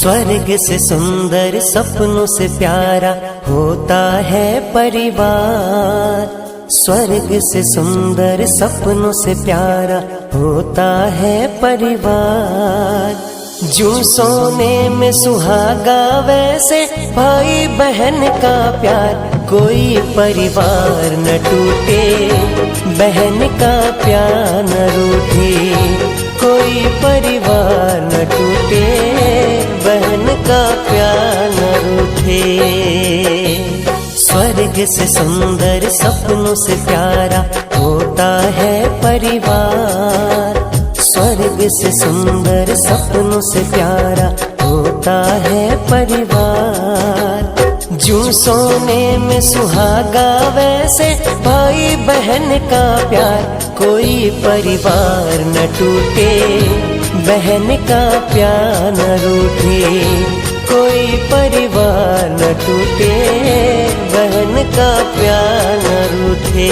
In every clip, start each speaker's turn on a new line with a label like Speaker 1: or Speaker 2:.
Speaker 1: स्वर्ग से सुंदर सपनों से प्यारा होता है परिवार। स्वर्ग से सुंदर सपनों से प्यारा होता है परिवार। जो सोने में सुहागा वैसे भाई बहन का प्यार कोई परिवार न टूटे, बहन का प्यार न रूठे। कोई परिवार न टूटे, बहन का प्यार न रूठे। स्वर्ग से सुंदर सपनों से प्यारा होता है परिवार। स्वर्ग से सुंदर सपनों से प्यारा होता है परिवार। जो सोने में सुहागा वैसे भाई बहन का प्यार कोई परिवार न टूटे, बहन का प्यार न रूठे। कोई परिवार न टूटे, बहन का प्यार न रूठे।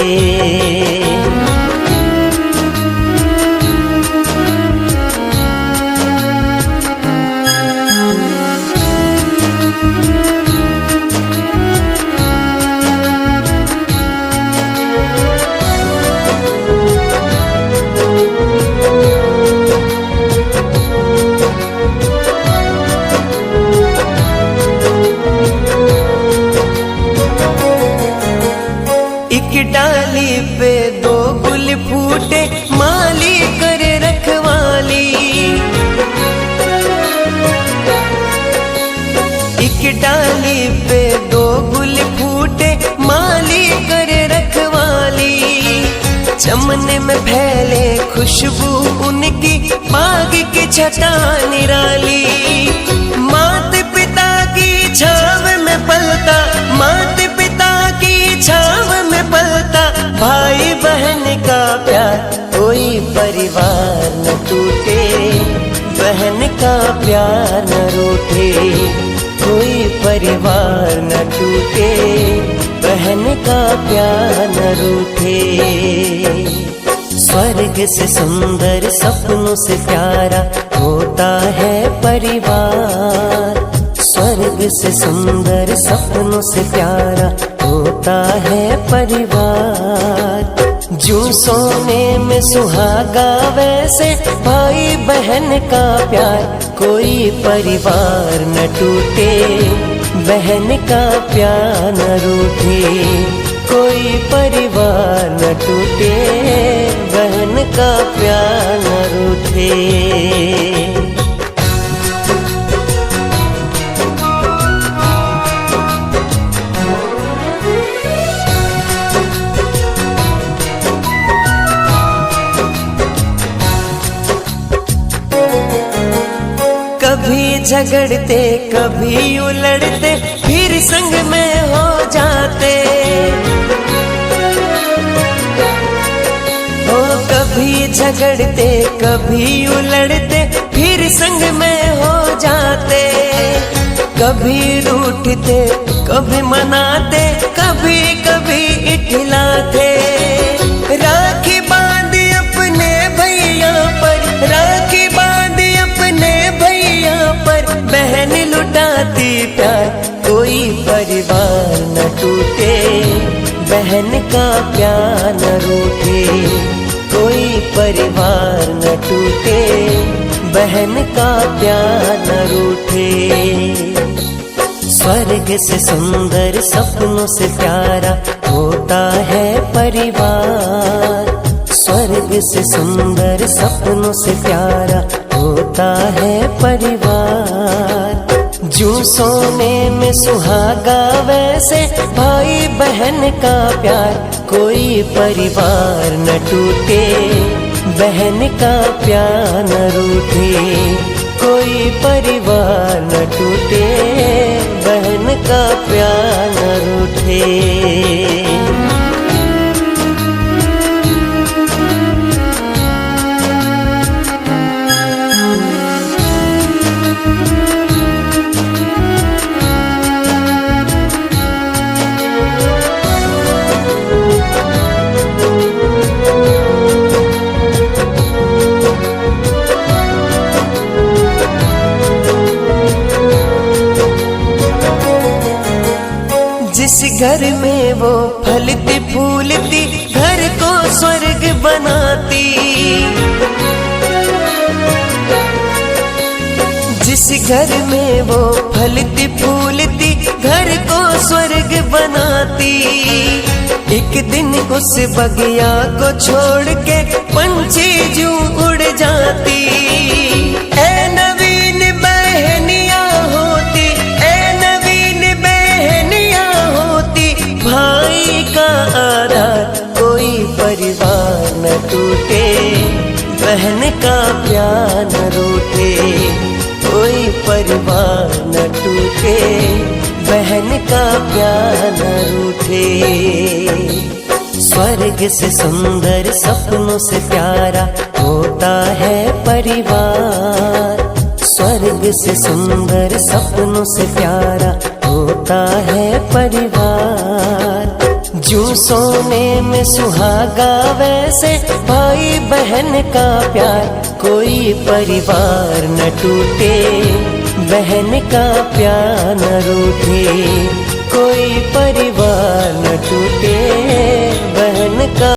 Speaker 1: डाली पे दो गुल फूटे माली करे रखवाली। एक डाली पे दो गुल फूटे माली करे रखवाली। चमन में फैले खुशबू उनकी बाग की छटा निराली। माता पिता की छाव में पलता, माता पिता की छाव में पलता भाई बहन का प्यार कोई परिवार न टूटे, बहन का प्यार न रूठे। कोई परिवार न टूटे, बहन का प्यार न रूठे। स्वर्ग से सुंदर सपनों से प्यारा होता है परिवार। स्वर्ग से सुंदर सपनों से प्यारा होता है परिवार। जो सोने में सुहागा वैसे भाई बहन का प्यार कोई परिवार न टूटे, बहन का प्यार न रूठे। कोई परिवार न टूटे, बहन का प्यार न रूठे। कभी झगड़ते कभी उलड़ते फिर संग में हो जाते। ओ कभी झगड़ते कभी उलड़ते फिर संग में हो जाते। कभी रूठते कभी मनाते, कभी कभी इठलाते। राखी बांध अपने भैया पर, राखी बांध अपने भैया पर, बहन लुटाती प्यार कोई परिवार न टूटे, बहन का प्यार न रूठे। कोई परिवार न टूटे, बहन का प्यार न रूठे। स्वर्ग से सुंदर सपनों से प्यारा होता है परिवार। स्वर्ग से सुंदर सपनों से प्यारा होता है परिवार। जो सोने में सुहागा वैसे भाई बहन का प्यार कोई परिवार न टूटे, बहन का प्यार न रूठे। कोई परिवार न टूटे, बहन का प्यार न रूठे। घर में वो फलती फूलती घर को स्वर्ग बनाती, जिस घर में वो फलती फूलती घर को स्वर्ग बनाती, एक दिन उस बगिया को छोड़ के पंछी जूं उड़ जाती। ए नवीन बहनियां होती, ए नवीन बहनियां होती, भाई का आदर कोई परिवार न टूटे, बहन का प्यार न रूठे, कोई परिवार न टूटे, बहन का प्यार न रूठे। स्वर्ग से सुंदर सपनों से प्यारा होता है परिवार, स्वर्ग से सुंदर सपनों से प्यारा होता है परिवार। जूं सोने में सुहागा वैसे भाई बहन का प्यार, कोई परिवार न टूटे, बहन का प्यार न रूठे, कोई परिवार न टूटे, बहन का